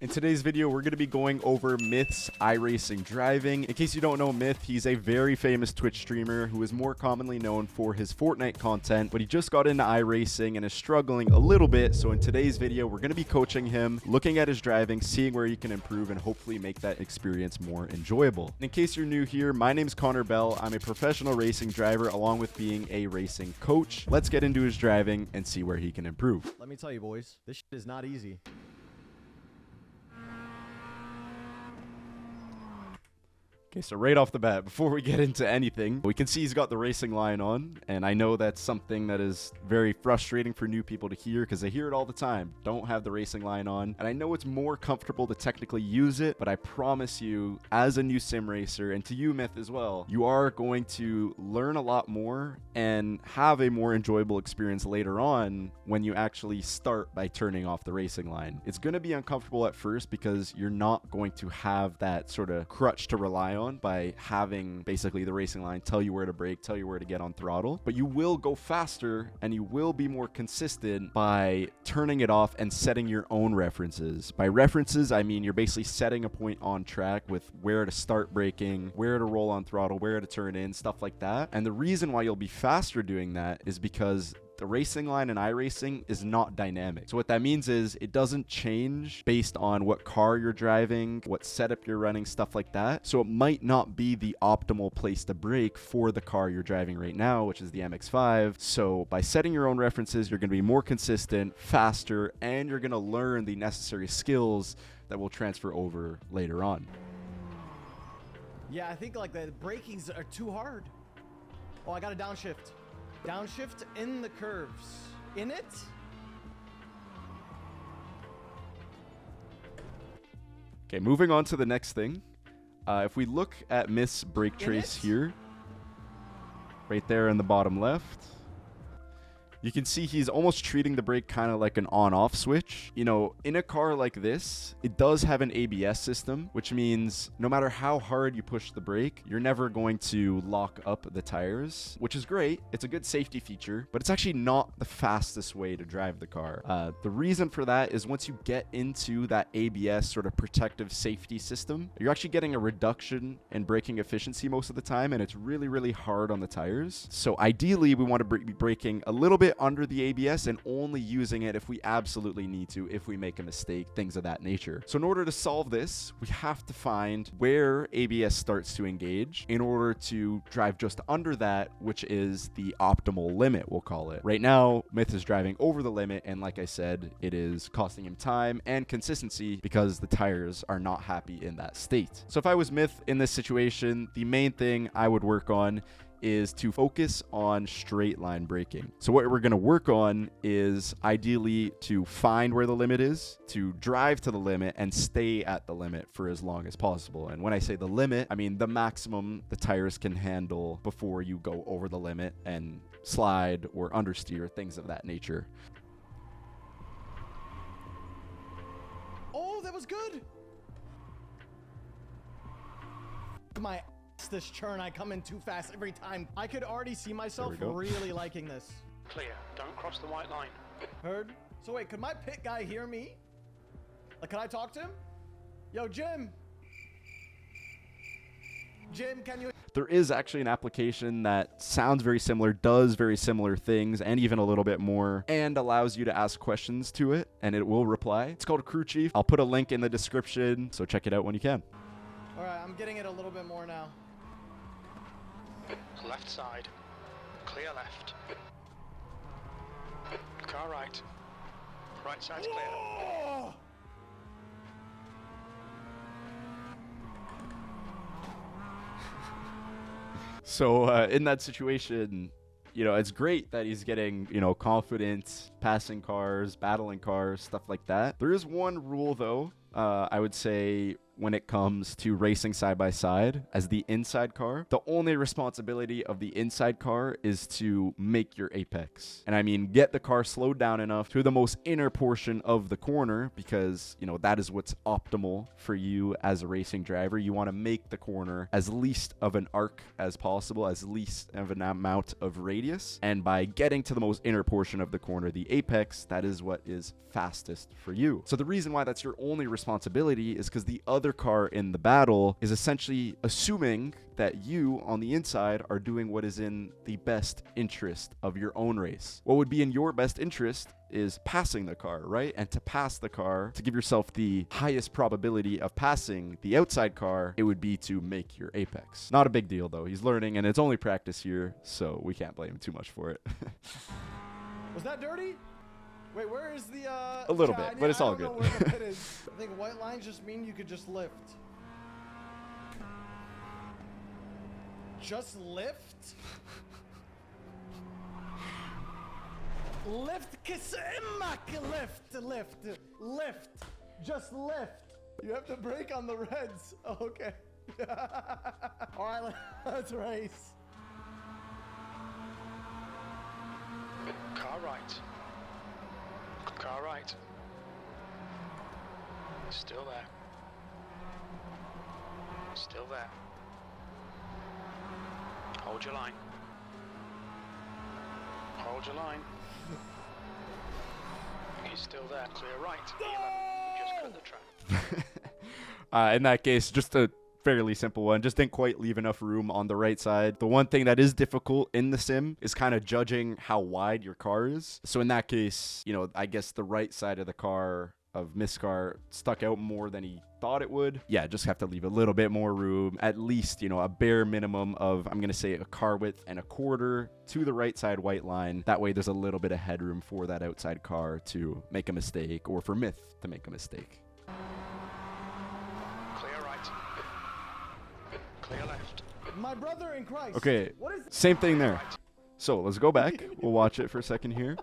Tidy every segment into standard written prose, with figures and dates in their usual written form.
In today's video, we're going to be going over Myth's iRacing driving. In case you don't know Myth, he's a very famous Twitch streamer who is more commonly known for his Fortnite content, but he just got into iRacing and is struggling a little bit. So in today's video, we're going to be coaching him, looking at his driving, seeing where he can improve, and hopefully make that experience more enjoyable. In case you're new here, my name's Connor Bell. I'm a professional racing driver along with being a racing coach. Let's get into his driving and see where he can improve. Let me tell you, boys, this shit is not easy. Okay, so right off the bat, before we get into anything, we can see he's got the racing line on, and I know that's something that is very frustrating for new people to hear because they hear it all the time. Don't have the racing line on, and I know it's more comfortable to technically use it, but I promise you, as a new sim racer, and to you, Myth, as well, you are going to learn a lot more and have a more enjoyable experience later on when you actually start by turning off the racing line. It's going to be uncomfortable at first because you're not going to have that sort of crutch to rely on by having basically the racing line tell you where to brake, tell you where to get on throttle, but you will go faster and you will be more consistent by turning it off and setting your own references. By references, I mean you're basically setting a point on track with where to start braking, where to roll on throttle, where to turn in, stuff like that. And the reason why you'll be faster doing that is because the racing line in iRacing is not dynamic. So what that means is it doesn't change based on what car you're driving, what setup you're running, stuff like that. So it might not be the optimal place to brake for the car you're driving right now, which is the MX-5. So by setting your own references, you're going to be more consistent, faster, and you're going to learn the necessary skills that will transfer over later on. Yeah, I think like the brakings are too hard. Oh, I got a downshift. Downshift in the curves. In it? Okay, moving on to the next thing. If we look at Myth's brake trace here, right there in the bottom left, you can see he's almost treating the brake kind of like an on-off switch. You know, in a car like this, it does have an ABS system, which means no matter how hard you push the brake, you're never going to lock up the tires, which is great. It's a good safety feature, but it's actually not the fastest way to drive the car. The reason for that is once you get into that ABS sort of protective safety system, you're actually getting a reduction in braking efficiency most of the time, and it's really, really hard on the tires. So ideally, we want to be braking a little bit under the ABS and only using it if we absolutely need to, if we make a mistake, things of that nature. So in order to solve this, we have to find where ABS starts to engage in order to drive just under that, which is the optimal limit, we'll call it. Right now, Myth is driving over the limit, and like I said, it is costing him time and consistency because the tires are not happy in that state. So if I was Myth in this situation, the main thing I would work on is to focus on straight line braking. So what we're going to work on is ideally to find where the limit is, to drive to the limit and stay at the limit for as long as possible. And when I say the limit, I mean the maximum the tires can handle before you go over the limit and slide or understeer, things of that nature. Oh, that was good. My this churn, I come in too fast every time. I could already see myself really liking this. Clear. Don't cross the white line. Heard? So wait, could my pit guy hear me? Like, can I talk to him? Yo, Jim. Jim, can you? There is actually an application that sounds very similar, does very similar things, and even a little bit more, and allows you to ask questions to it, and it will reply. It's called Crew Chief. I'll put a link in the description, so check it out when you can. All right, I'm getting it a little bit more now. Left side. Clear left. Car right. Right side's clear. Oh! So in that situation, you know, it's great that he's getting, you know, confident, passing cars, battling cars, stuff like that. There is one rule, though, I would say when it comes to racing side by side as the inside car. The only responsibility of the inside car is to make your apex. And I mean, get the car slowed down enough to the most inner portion of the corner, because, you know, that is what's optimal for you as a racing driver. You want to make the corner as least of an arc as possible, as least of an amount of radius. And by getting to the most inner portion of the corner, the apex, that is what is fastest for you. So the reason why that's your only responsibility is because the other car in the battle is essentially assuming that you on the inside are doing what is in the best interest of your own race. What would be in your best interest is passing the car, right? And to pass the car, to give yourself the highest probability of passing the outside car, it would be to make your apex. Not a big deal though. He's learning and it's only practice here, so we can't blame him too much for it. Was that dirty? Wait, where is the A little bit, but it's all good. I don't know where the pit is. I think white lines just mean you could just lift. Just lift? Lift, lift. Just lift. You have to brake on the reds. Oh, okay. All right, let's race. Car right. Car right. Still there. Still there. Hold your line. Hold your line. He's still there. Clear right. E11. Just cut the track. In that case, just a fairly simple one. Just didn't quite leave enough room on the right side. The one thing that is difficult in the sim is kind of judging how wide your car is. So in that case, you know, I guess the right side of the car of Myth's car stuck out more than he thought it would. Yeah, just have to leave a little bit more room, at least, you know, a bare minimum of, I'm going to say, a car width and a quarter to the right side white line. That way there's a little bit of headroom for that outside car to make a mistake, or for Myth to make a mistake. Clear right. Clear left. My brother in Christ. Okay, What is same thing there. So let's go back. We'll watch it for a second here.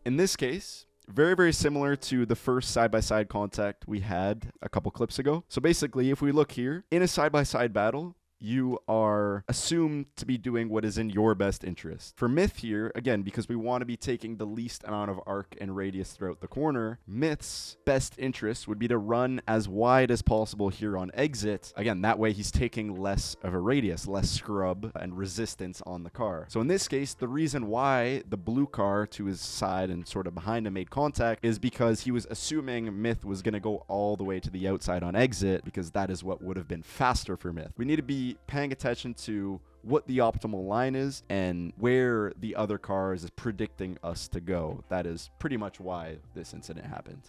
In this case, very, very similar to the first side-by-side contact we had a couple clips ago. So basically, if we look here, in a side-by-side battle, you are assumed to be doing what is in your best interest. For Myth here, again, because we want to be taking the least amount of arc and radius throughout the corner, Myth's best interest would be to run as wide as possible here on exit. Again, that way he's taking less of a radius, less scrub and resistance on the car. So in this case, the reason why the blue car to his side and sort of behind him made contact is because he was assuming Myth was going to go all the way to the outside on exit, because that is what would have been faster for Myth. We need to be paying attention to what the optimal line is and where the other car is predicting us to go. That is pretty much why this incident happened.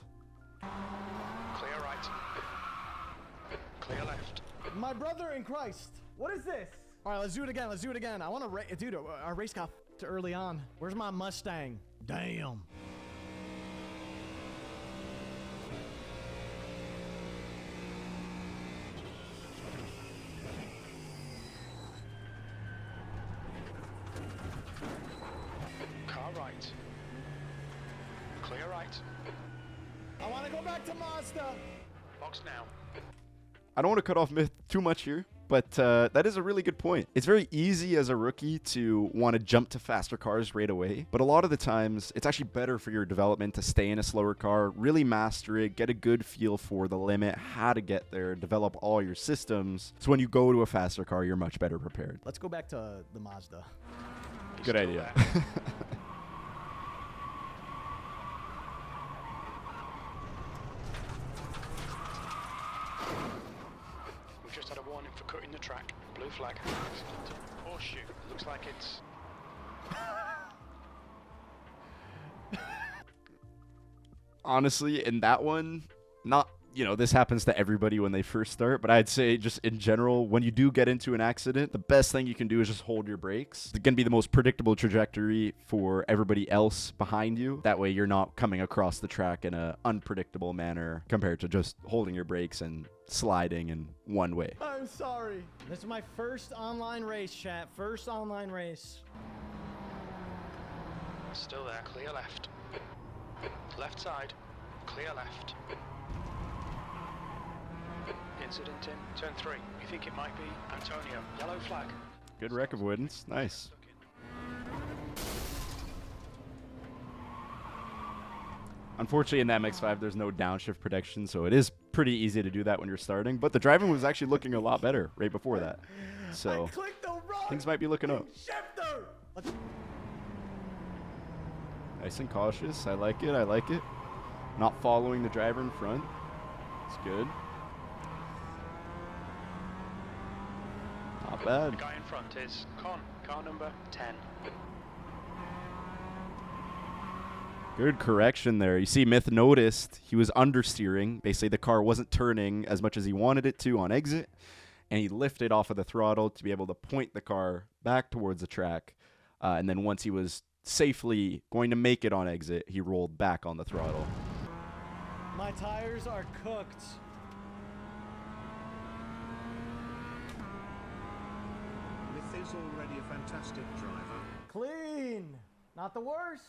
Clear right. Clear left. my brother in Christ? What is this? All right, let's do it again. Let's do it again. I want to race. Dude, our race got too early on. Where's my Mustang? Damn. Car right. Clear right. I want to go back to Mazda. Box now. I don't want to cut off Myth too much here, but that is a really good point. It's very easy as a rookie to want to jump to faster cars right away, but a lot of the times it's actually better for your development to stay in a slower car, really master it, get a good feel for the limit, how to get there, develop all your systems, so when you go to a faster car, you're much better prepared. Let's go back to the Mazda. Good idea. We've just had a warning for cutting the track. Blue flag. Horseshoe. Looks like it's... Honestly, in that one, not, you know, this happens to everybody when they first start, but I'd say just in general, when you do get into an accident, the best thing you can do is just hold your brakes. It's going to be the most predictable trajectory for everybody else behind you. That way you're not coming across the track in an unpredictable manner compared to just holding your brakes and sliding in one way. I'm sorry. This is my first online race, chat. First online race. Still there. Clear left. Left side. Clear left. Incident in turn 3. We think it might be Antonio. Yellow flag. Good wreck avoidance. Nice. Unfortunately, in the MX-5, there's no downshift protection, so it is pretty easy to do that when you're starting. But the driving was actually looking a lot better right before that. So I clicked the wrong things might be looking up. shifter. Nice and cautious. I like it. I like it. Not following the driver in front. It's good. Not bad. The guy in front is Con, car number 10. Good correction there. You see, Myth noticed he was understeering. Basically, the car wasn't turning as much as he wanted it to on exit, and he lifted off of the throttle to be able to point the car back towards the track. And then once he was safely going to make it on exit, he rolled back on the throttle. My tires are cooked. Myth is already a fantastic driver. Clean. Not the worst.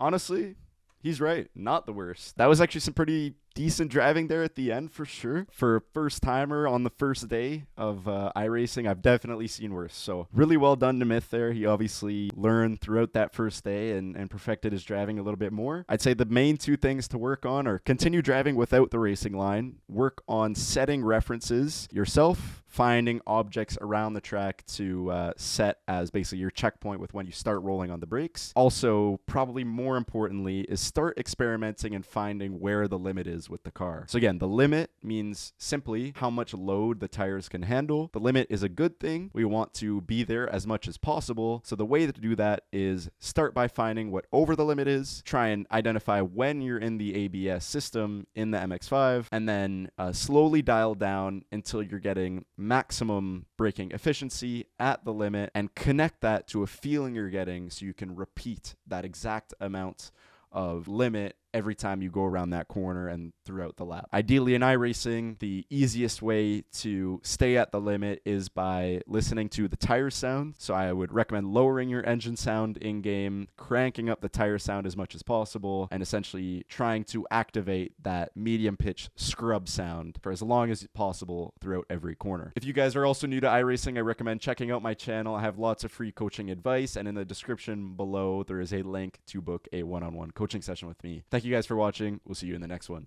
Honestly, he's right. Not the worst. That was actually some pretty decent driving there at the end for sure. For a first timer on the first day of iRacing, I've definitely seen worse. So really well done to Myth there. He obviously learned throughout that first day and perfected his driving a little bit more. I'd say the main two things to work on are continue driving without the racing line, work on setting references yourself, finding objects around the track to set as basically your checkpoint with when you start rolling on the brakes. Also, probably more importantly, is start experimenting and finding where the limit is with the car. So again, the limit means simply how much load the tires can handle. The limit is a good thing. We want to be there as much as possible. So the way to do that is start by finding what over the limit is, try and identify when you're in the ABS system in the MX-5, and then slowly dial down until you're getting maximum braking efficiency at the limit, and connect that to a feeling you're getting so you can repeat that exact amount of limit every time you go around that corner and throughout the lap. Ideally in iRacing, the easiest way to stay at the limit is by listening to the tire sound. So I would recommend lowering your engine sound in game, cranking up the tire sound as much as possible, and essentially trying to activate that medium pitch scrub sound for as long as possible throughout every corner. If you guys are also new to iRacing, I recommend checking out my channel. I have lots of free coaching advice, and in the description below there is a link to book a one-on-one coaching session with me. Thank you guys for watching. We'll see you in the next one.